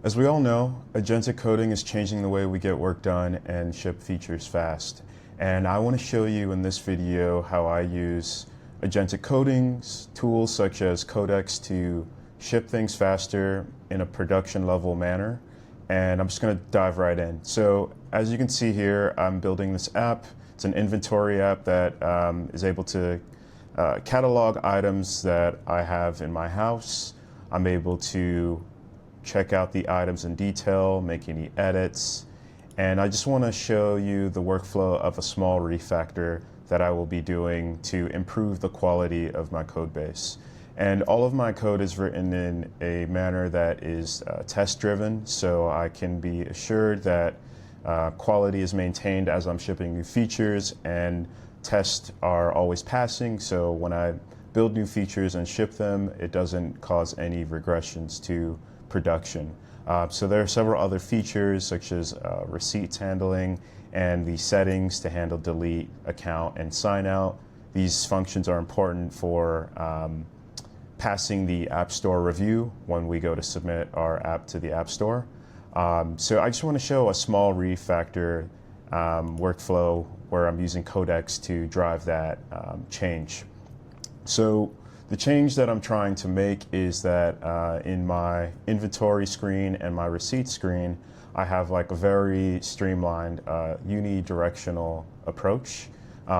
As we all know, agentic coding is changing the way we get work done and ship features fast. And I want to show you in this video how I use agentic coding tools such as Codex to ship things faster in a production level manner. And I'm just going to dive right in. So as you can see here, I'm building this app. It's an inventory app that is able to catalog items that I have in my house. I'm able to check out the items in detail, make any edits, and I just want to show you the workflow of a small refactor that I will be doing to improve the quality of my code base. And all of my code is written in a manner that is test driven, so I can be assured that quality is maintained as I'm shipping new features, and tests are always passing, so when I build new features and ship them, it doesn't cause any regressions to production. So there are several other features such as receipts handling and the settings to handle delete, account, and sign out. These functions are important for passing the App Store review when we go to submit our app to the App Store. So I just want to show a small refactor workflow where I'm using Codex to drive that change. So the change that I'm trying to make is that in my inventory screen and my receipt screen, I have like a very streamlined unidirectional approach,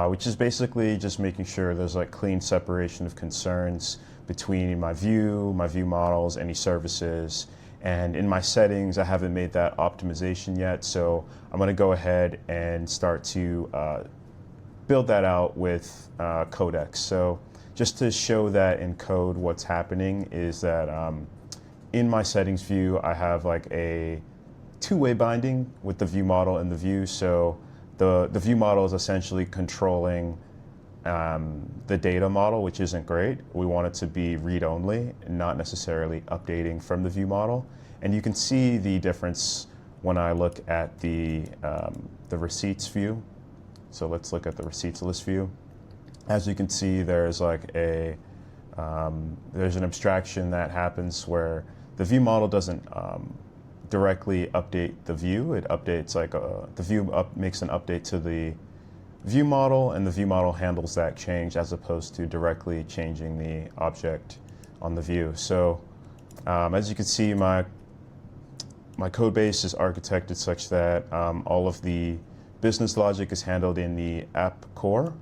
which is basically just making sure there's like clean separation of concerns between my view models, any services. And in my settings, I haven't made that optimization yet. So I'm going to go ahead and start to build that out with Codex. So just to show that in code, what's happening is that in my settings view, I have like a two-way binding with the view model and the view. So the view model is essentially controlling the data model, which isn't great. We want it to be read-only and not necessarily updating from the view model. And you can see the difference when I look at the receipts view. So let's look at the receipts list view. As you can see, there's like there's an abstraction that happens where the view model doesn't directly update the view. It updates like the view makes an update to the view model, and the view model handles that change as opposed to directly changing the object on the view. So as you can see, my code base is architected such that all of the business logic is handled in the app core,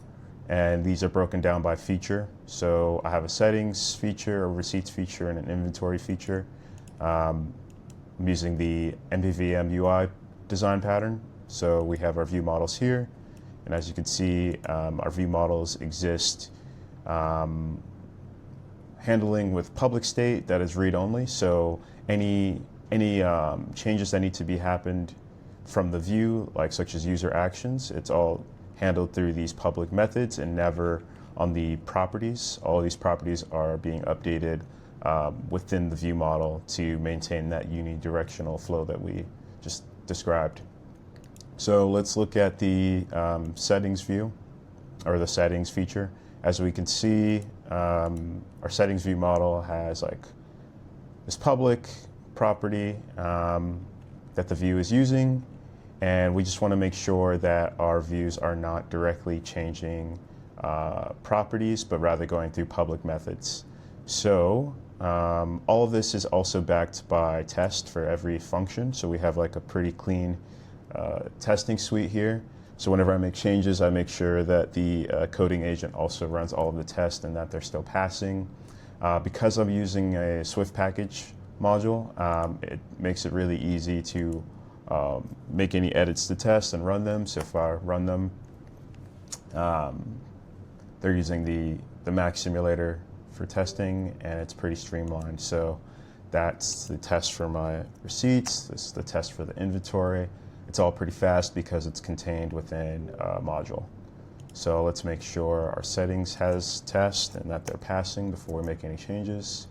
and these are broken down by feature. So I have a settings feature, a receipts feature, and an inventory feature. I'm using the MVVM UI design pattern. So we have our view models here. And as you can see, our view models exist handling with public state that is read-only. So any changes that need to be happened from the view, like such as user actions, it's all handled through these public methods and never on the properties. All of these properties are being updated within the view model to maintain that unidirectional flow that we just described. So let's look at the settings view, or the settings feature. As we can see, our settings view model has like this public property that the view is using, and we just want to make sure that our views are not directly changing properties, but rather going through public methods. So all of this is also backed by test for every function. So we have like a pretty clean testing suite here. So whenever I make changes, I make sure that the coding agent also runs all of the tests and that they're still passing. Because I'm using a Swift package module, it makes it really easy to make any edits to tests and run them. So if I run them, they're using the Mac simulator for testing, and it's pretty streamlined. So that's the test for my receipts. This is the test for the inventory. It's all pretty fast because it's contained within a module. So let's make sure our settings has test and that they're passing before we make any changes.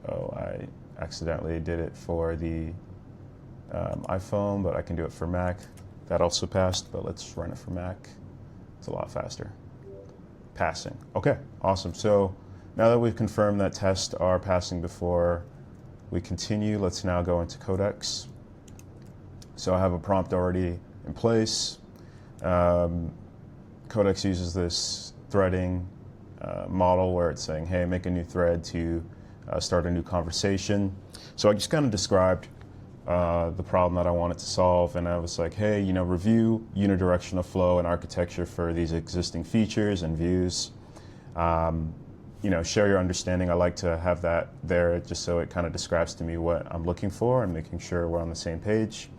Oh, I accidentally did it for the iPhone, but I can do it for Mac. That also passed, but let's run it for Mac. It's a lot faster. Passing. Okay, awesome. So now that we've confirmed that tests are passing before we continue. Let's now go into Codex. So I have a prompt already in place. Codex uses this threading model where it's saying, hey, make a new thread to start a new conversation. So I just kind of described the problem that I wanted to solve, and I was like, hey, review unidirectional flow and architecture for these existing features and views. Share your understanding. I like to have that there just so it kind of describes to me what I'm looking for and making sure we're on the same page.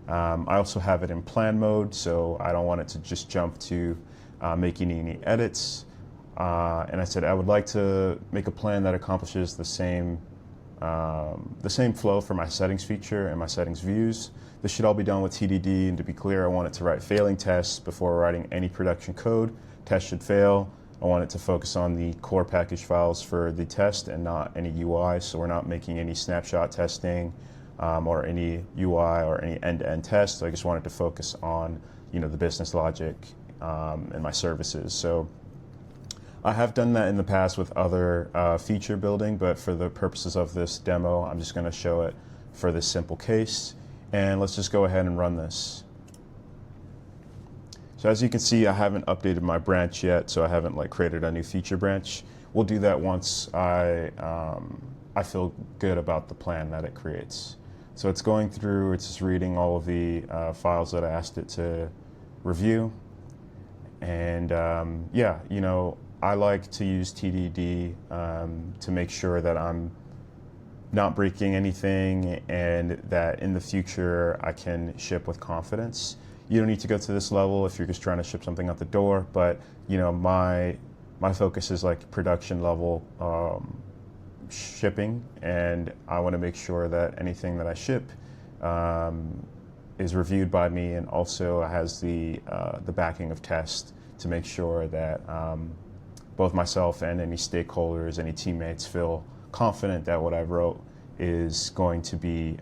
I also have it in plan mode, so I don't want it to just jump to making any edits. And I said I would like to make a plan that accomplishes the same flow for my settings feature and my settings views. This should all be done with TDD, and to be clear, I want it to write failing tests before writing any production code. Tests should fail. I want it to focus on the core package files for the test and not any UI, so we're not making any snapshot testing or any UI or any end-to-end tests. So I just wanted to focus on the business logic and my services. So I have done that in the past with other feature building, but for the purposes of this demo, I'm just going to show it for this simple case. And let's just go ahead and run this. So as you can see, I haven't updated my branch yet, so I haven't created a new feature branch. We'll do that once I feel good about the plan that it creates. So it's going through, it's just reading all of the files that I asked it to review. And I like to use TDD to make sure that I'm not breaking anything and that in the future I can ship with confidence. You don't need to go to this level if you're just trying to ship something out the door, but my focus is production level shipping, and I want to make sure that anything that I ship is reviewed by me and also has the backing of test to make sure that both myself and any stakeholders, any teammates feel confident that what I wrote is going to be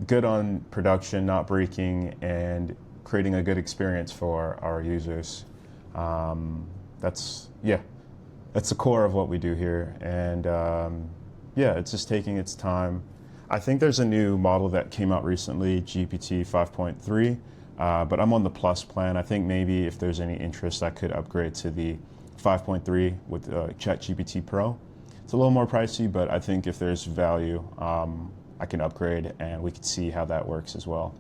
good on production, not breaking, and creating a good experience for our users. That's the core of what we do here. And it's just taking its time. I think there's a new model that came out recently, GPT 5.3. But I'm on the Plus plan. I think maybe if there's any interest, I could upgrade to the 5.3 with ChatGPT Pro. It's a little more pricey, but I think if there's value, I can upgrade and we can see how that works as well.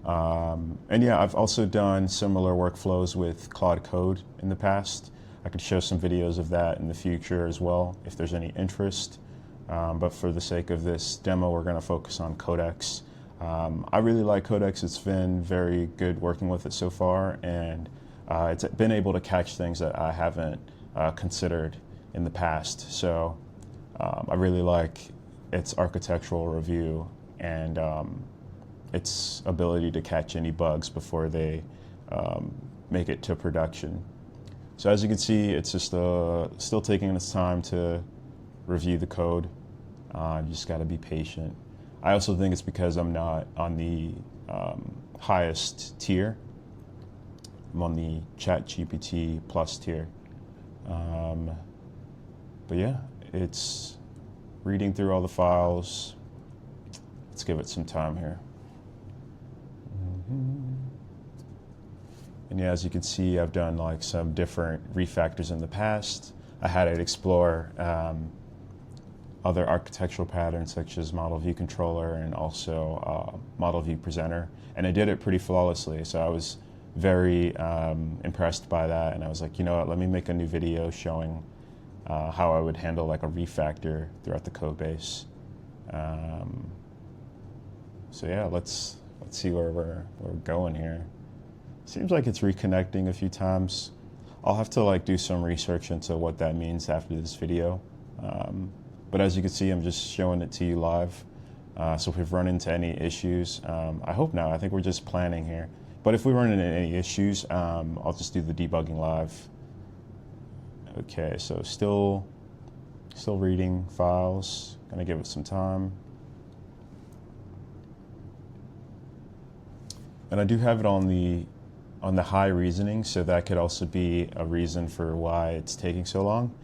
I've also done similar workflows with Claude Code in the past. I could show some videos of that in the future as well if there's any interest. But for the sake of this demo, we're going to focus on Codex. I really like Codex. It's been very good working with it so far, and it's been able to catch things that I haven't considered in the past. So I really like its architectural review and its ability to catch any bugs before they make it to production. So as you can see, it's just still taking its time to review the code. You just got to be patient. I also think it's because I'm not on the highest tier. I'm on the ChatGPT Plus tier. But yeah, it's reading through all the files. Let's give it some time here. And yeah, as you can see, I've done some different refactors in the past. I had it explore other architectural patterns such as model view controller and also model view presenter, and I did it pretty flawlessly. So I was very impressed by that, and I was like, you know what, let me make a new video showing how I would handle a refactor throughout the code base. So yeah, let's see where we're going here. Seems like it's reconnecting a few times. I'll have to do some research into what that means after this video. But as you can see, I'm just showing it to you live. So if we've run into any issues, I hope not. I think we're just planning here. But if we run into any issues, I'll just do the debugging live. Okay, so still reading files. Gonna give it some time. And I do have it on the high reasoning, so that could also be a reason for why it's taking so long.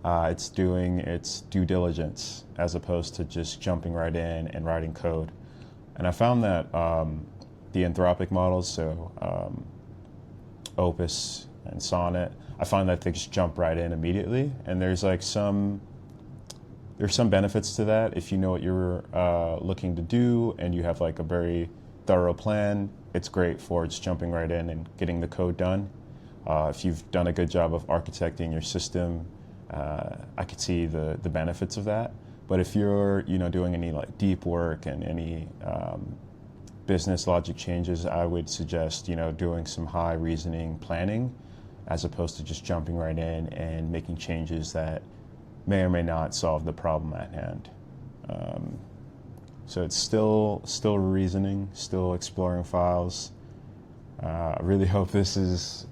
It's doing its due diligence as opposed to just jumping right in and writing code. And I found that the Anthropic models, so Opus and Sonnet, I find that they just jump right in immediately. And there's some benefits to that. If you know what you're looking to do and you have like a very thorough plan, it's great for just jumping right in and getting the code done. If you've done a good job of architecting your system, I could see the benefits of that. But if you're doing any like deep work and any business logic changes, I would suggest doing some high reasoning planning as opposed to just jumping right in and making changes that may or may not solve the problem at hand. So it's still reasoning, still exploring files. I really hope this is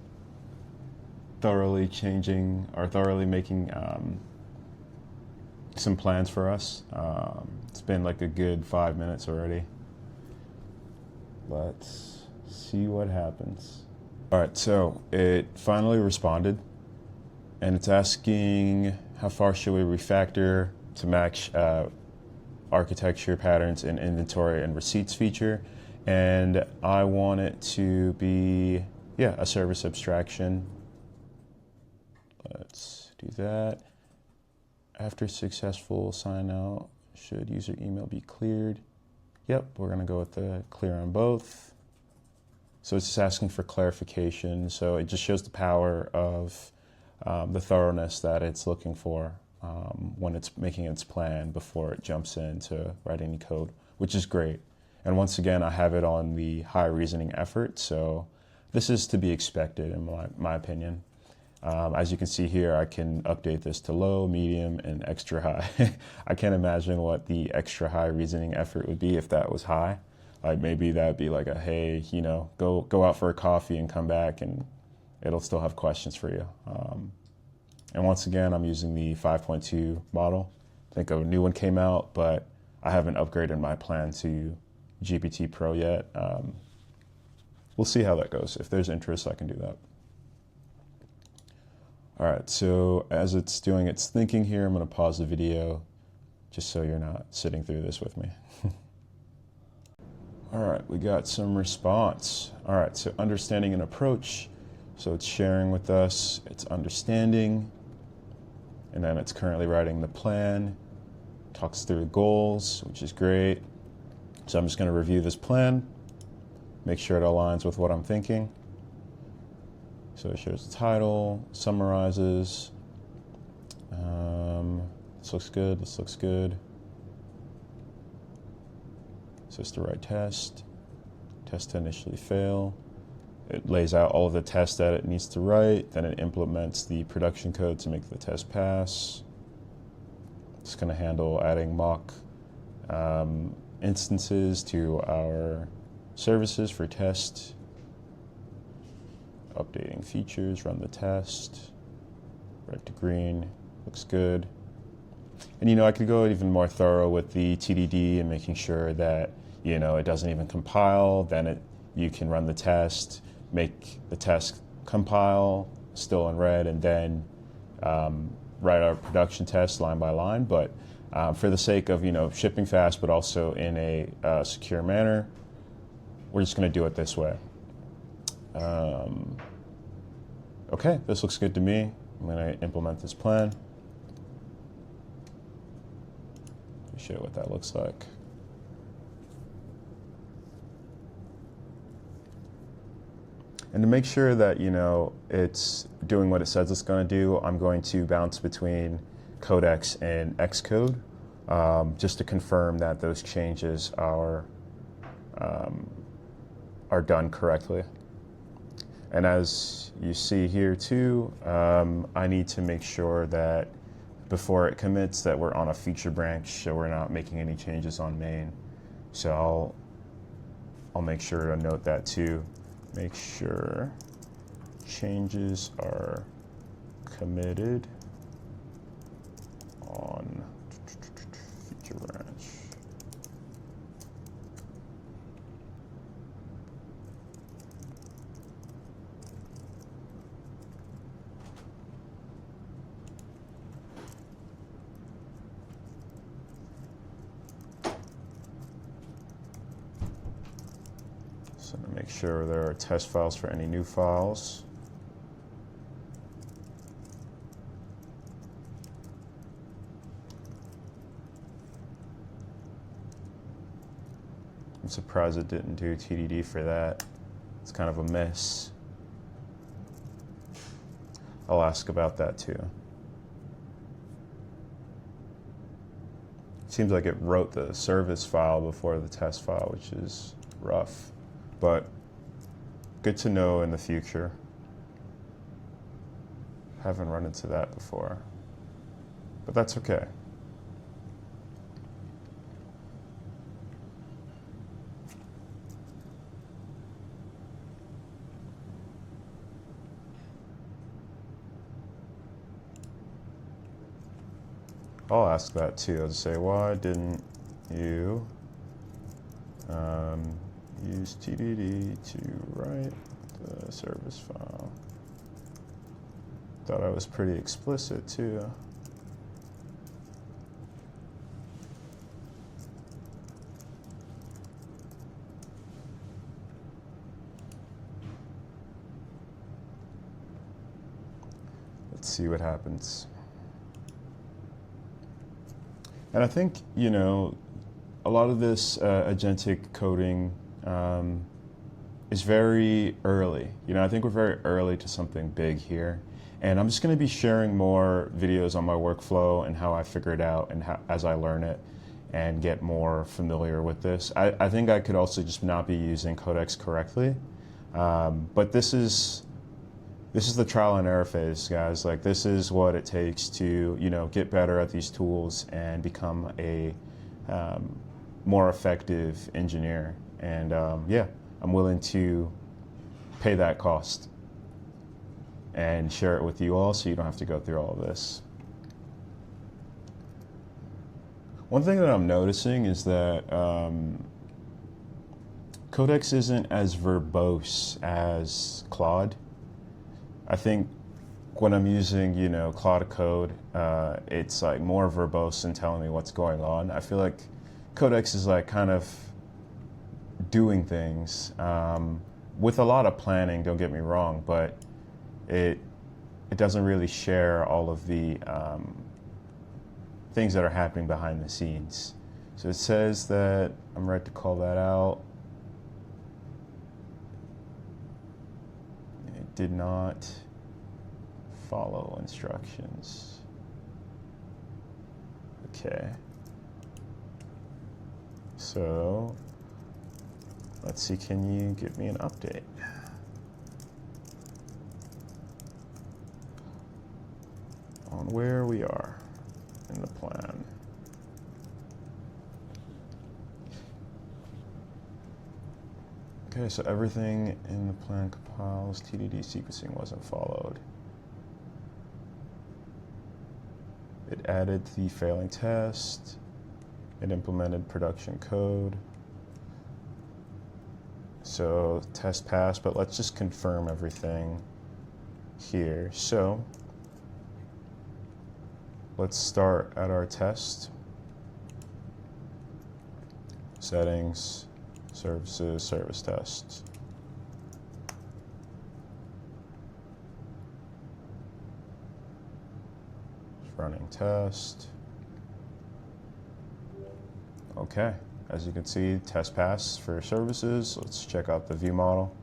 thoroughly changing or thoroughly making some plans for us. It's been like a good 5 minutes already. Let's see what happens. All right, so it finally responded, and it's asking how far should we refactor to match architecture patterns in inventory and receipts feature. And I want it to be, a service abstraction. Let's do that. After successful sign out, should user email be cleared? Yep, we're gonna go with the clear on both. So it's just asking for clarification. So it just shows the power of the thoroughness that it's looking for when it's making its plan before it jumps in to write any code, which is great. And once again, I have it on the high reasoning effort. So this is to be expected in my opinion. As you can see here, I can update this to low, medium, and extra high. I can't imagine what the extra high reasoning effort would be if that was high. Like maybe that'd be like a, hey, go out for a coffee and come back, and it'll still have questions for you. And once again, I'm using the 5.2 model. I think a new one came out, but I haven't upgraded my plan to GPT Pro yet. We'll see how that goes. If there's interest, I can do that. All right, so as it's doing its thinking here, I'm gonna pause the video just so you're not sitting through this with me. All right, we got some response. All right, so understanding an approach. So it's sharing with us its understanding, and then it's currently writing the plan, talks through the goals, which is great. So I'm just gonna review this plan, make sure it aligns with what I'm thinking. So it shows the title, summarizes. This looks good, this looks good. So it's the right test. Test to initially fail. It lays out all of the tests that it needs to write, then it implements the production code to make the test pass. It's gonna handle adding mock instances to our services for test. Updating features, run the test, red to green, looks good. And I could go even more thorough with the TDD and making sure that it doesn't even compile, then you can run the test, make the test compile, still in red, and then write our production test line by line. But for the sake of shipping fast, but also in a secure manner, we're just going to do it this way. Okay, this looks good to me. I'm going to implement this plan. Show you what that looks like. And to make sure that it's doing what it says it's going to do, I'm going to bounce between Codex and Xcode just to confirm that those changes are done correctly. And as you see here too, I need to make sure that before it commits that we're on a feature branch, so we're not making any changes on main. So I'll make sure to note that too. Make sure changes are committed on feature branch. So to make sure there are test files for any new files. I'm surprised it didn't do TDD for that. It's kind of a mess. I'll ask about that too. Seems like it wrote the service file before the test file, which is rough, but good to know in the future. Haven't run into that before, but that's okay. I'll ask that too. I'll say, why didn't you use TDD to write the service file? Thought I was pretty explicit too. Let's see what happens. And I think, you know, a lot of this agentic coding is very early. You know, I think we're very early to something big here. And I'm just going to be sharing more videos on my workflow and how I figure it out and how, as I learn it and get more familiar with this. I think I could also just not be using Codex correctly. But this is the trial and error phase, guys. Like, this is what it takes to, you know, get better at these tools and become a more effective engineer. And yeah, I'm willing to pay that cost and share it with you all so you don't have to go through all of this. One thing that I'm noticing is that Codex isn't as verbose as Claude. I think when I'm using, you know, Claude Code, it's like more verbose and telling me what's going on. I feel like Codex is like kind of doing things with a lot of planning, don't get me wrong, but it doesn't really share all of the things that are happening behind the scenes. So it says that I'm right to call that out. It did not follow instructions. Okay. So let's see, can you give me an update? On where we are in the plan. Okay, so everything in the plan compiles, TDD sequencing wasn't followed. It added the failing test. It implemented production code. So test passed, but let's just confirm everything here. So let's start at our test. Settings, services, service tests. Running test. Okay, as you can see, test pass for services. Let's check out the view model.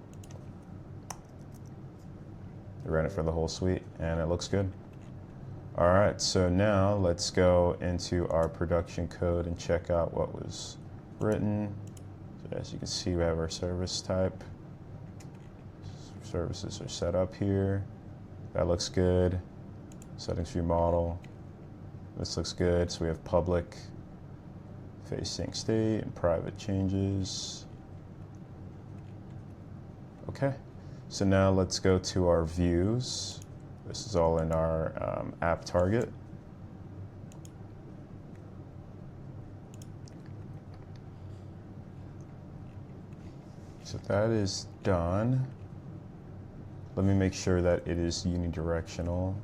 We ran it for the whole suite and it looks good. All right, so now let's go into our production code and check out what was written. So as you can see, we have our service type. Services are set up here. That looks good. Settings view model. This looks good. So we have public facing state and private changes. Okay, so now let's go to our views. This is all in our app target. So that is done. Let me make sure that it is unidirectional.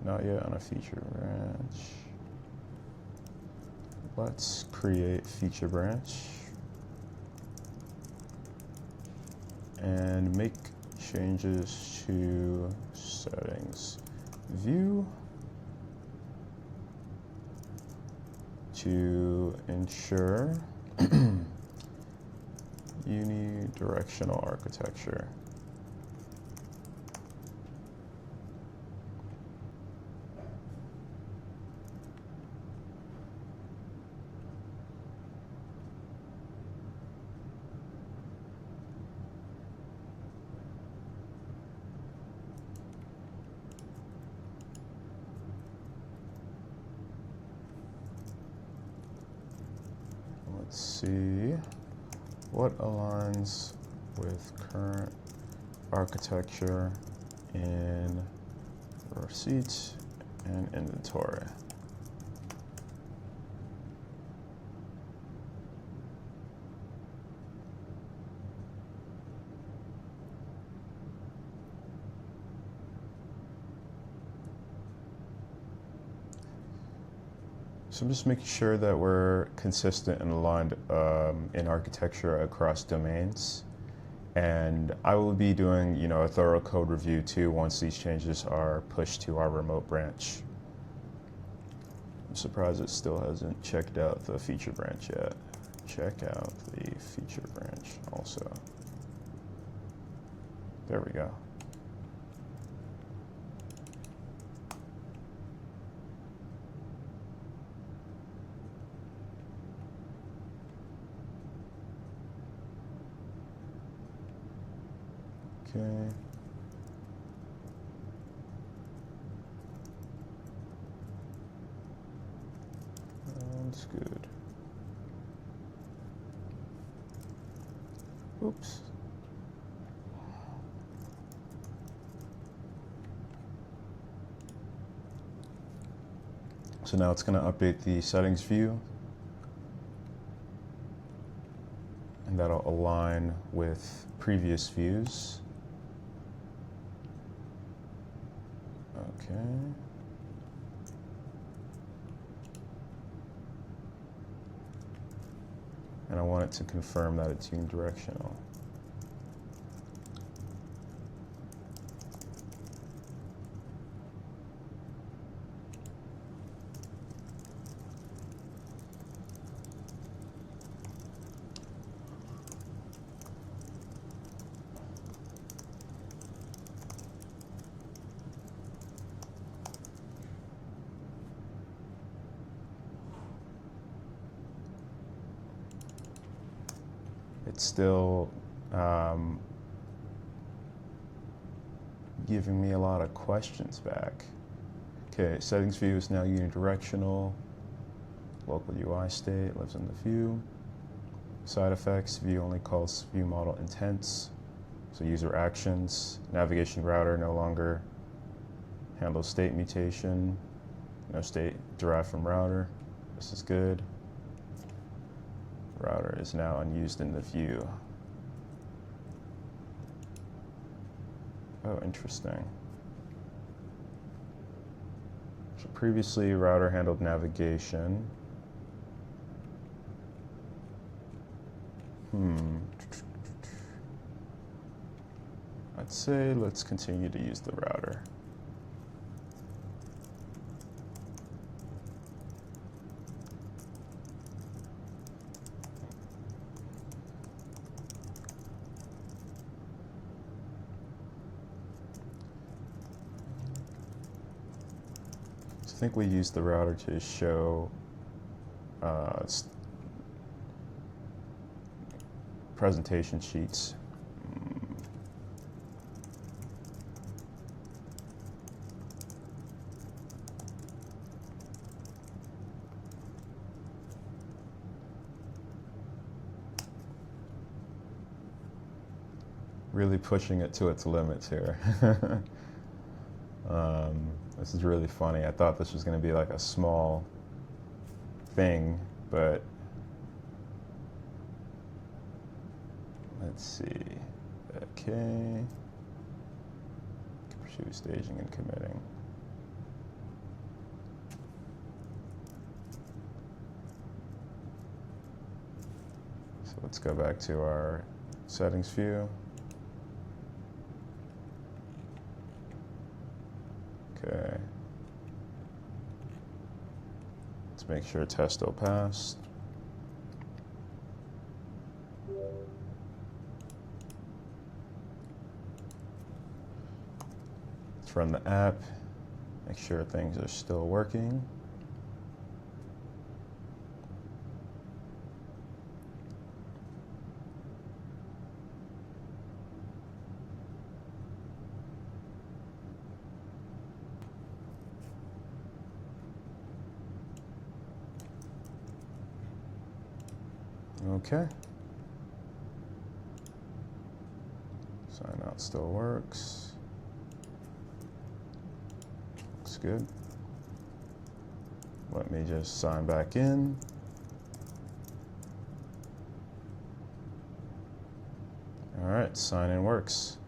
Not yet on a feature branch. Let's create feature branch and make changes to settings view to ensure unidirectional architecture. Let's see what aligns with current architecture in receipts and inventory. So I'm just making sure that we're consistent and aligned in architecture across domains. And I will be doing, a thorough code review too once these changes are pushed to our remote branch. I'm surprised it still hasn't checked out the feature branch yet. Check out the feature branch also. There we go. Okay. That's good. Oops. So now it's going to update the settings view, and that'll align with previous views. Okay. And I want it to confirm that it's unidirectional. It's still giving me a lot of questions back. Okay, settings view is now unidirectional. Local UI state lives in the view. Side effects, view only calls view model intents. So user actions, navigation router no longer handles state mutation. No state derived from router. This is good. Router is now unused in the view. Oh, interesting. So previously, router handled navigation. I'd say let's continue to use the router. I think we use the router to show presentation sheets. Really pushing it to its limits here. This is really funny. I thought this was going to be like a small thing, but let's see. Okay. Pursue staging and committing. So let's go back to our settings view. Okay. Let's make sure testo passed. Let's run the app, make sure things are still working. Okay. Sign out still works. Looks good. Let me just sign back in. All right, sign in works.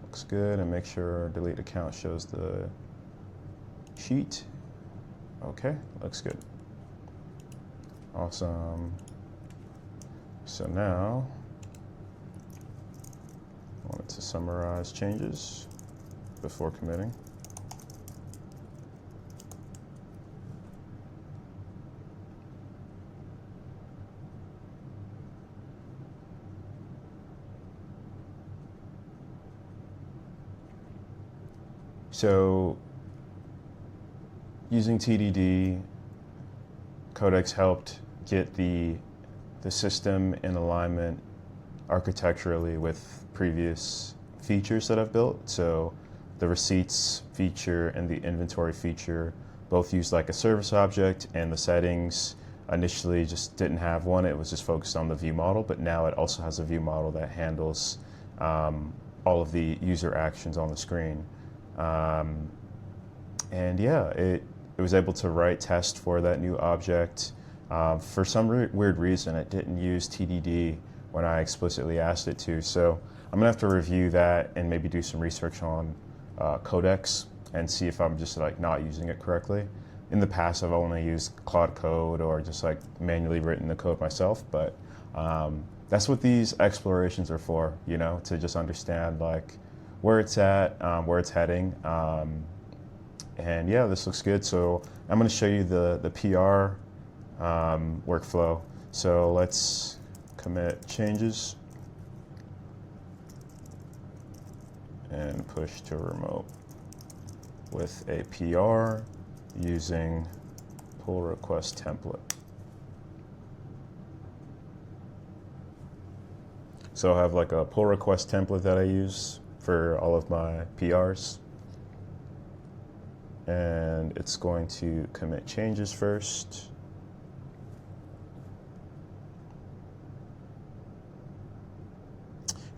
Looks good, and make sure delete account shows the sheet. Okay, looks good. Awesome. So now, I wanted to summarize changes before committing. So, using TDD, Codex helped get the system in alignment architecturally with previous features that I've built. So the receipts feature and the inventory feature both use like a service object, and the settings initially just didn't have one. It was just focused on the view model, but now it also has a view model that handles all of the user actions on the screen. And yeah, it was able to write test for that new object. For some weird reason, it didn't use TDD when I explicitly asked it to. So I'm gonna have to review that and maybe do some research on Codex and see if I'm just like not using it correctly. In the past, I've only used Claude Code or just like manually written the code myself, but that's what these explorations are for, you know, to just understand like where it's at, where it's heading. And yeah, this looks good. So I'm gonna show you the PR workflow. So let's commit changes and push to remote with a PR using pull request template. So I have like a pull request template that I use for all of my PRs. And it's going to commit changes first.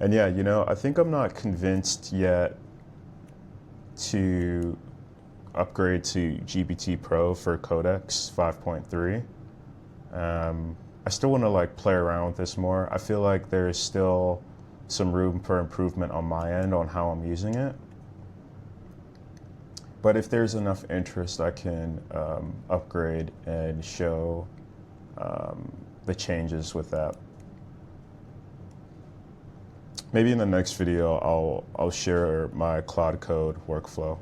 And yeah, you know, I think I'm not convinced yet to upgrade to GPT Pro for Codex 5.3. I still want to like play around with this more. I feel like there's still some room for improvement on my end on how I'm using it. But if there's enough interest, I can upgrade and show the changes with that. Maybe in the next video, I'll share my Claude Code workflow.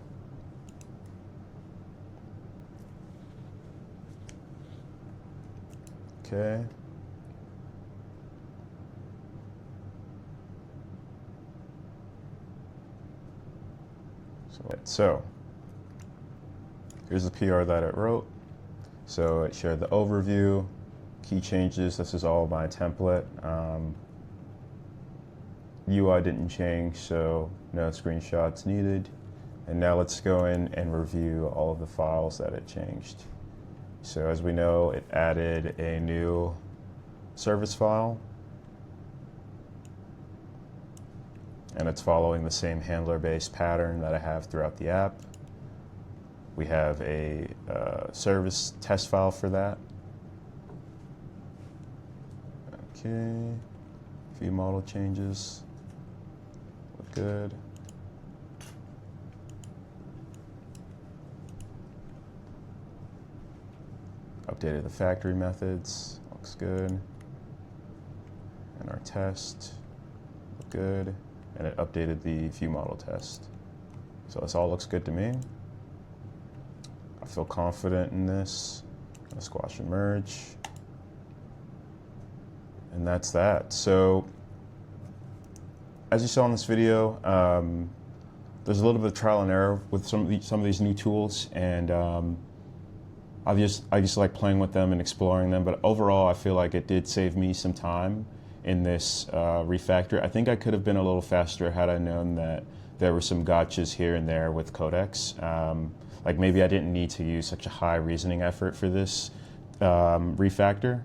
Okay. So here's the PR that it wrote. So it shared the overview, key changes. This is all my template. UI didn't change, so no screenshots needed. And now let's go in and review all of the files that it changed. So as we know, it added a new service file, and it's following the same handler-based pattern that I have throughout the app. We have a service test file for that. Okay, view model changes. Look good. Updated the factory methods. Looks good. benchmark test, good, and it updated the view model test. So this all looks good to me. I feel confident in this. Gonna squash and merge. And that's that. So as you saw in this video, there's a little bit of trial and error with some of these new tools, and I just like playing with them and exploring them. But overall, I feel like it did save me some time in this refactor. I think I could have been a little faster had I known that there were some gotchas here and there with Codex. Like maybe I didn't need to use such a high reasoning effort for this refactor,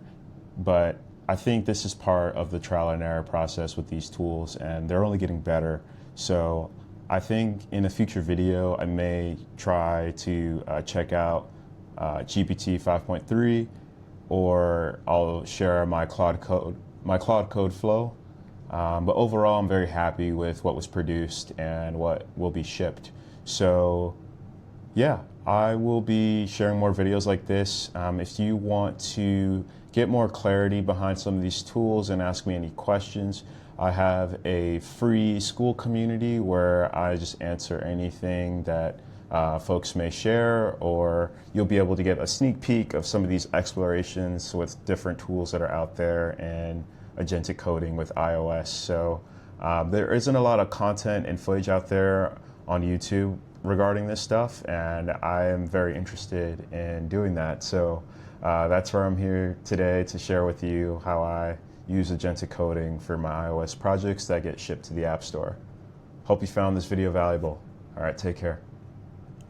but I think this is part of the trial and error process with these tools, and they're only getting better. So I think in a future video, I may try to check out GPT 5.3, or I'll share my Claude Code flow. But overall, I'm very happy with what was produced and what will be shipped. So yeah, I will be sharing more videos like this. If you want to get more clarity behind some of these tools and ask me any questions, I have a free school community where I just answer anything that folks may share, or you'll be able to get a sneak peek of some of these explorations with different tools that are out there and agentic coding with iOS. So there isn't a lot of content and footage out there on YouTube regarding this stuff, and I am very interested in doing that. So that's where I'm here today to share with you how I use agentic coding for my iOS projects that get shipped to the App Store. Hope you found this video valuable. All right, take care.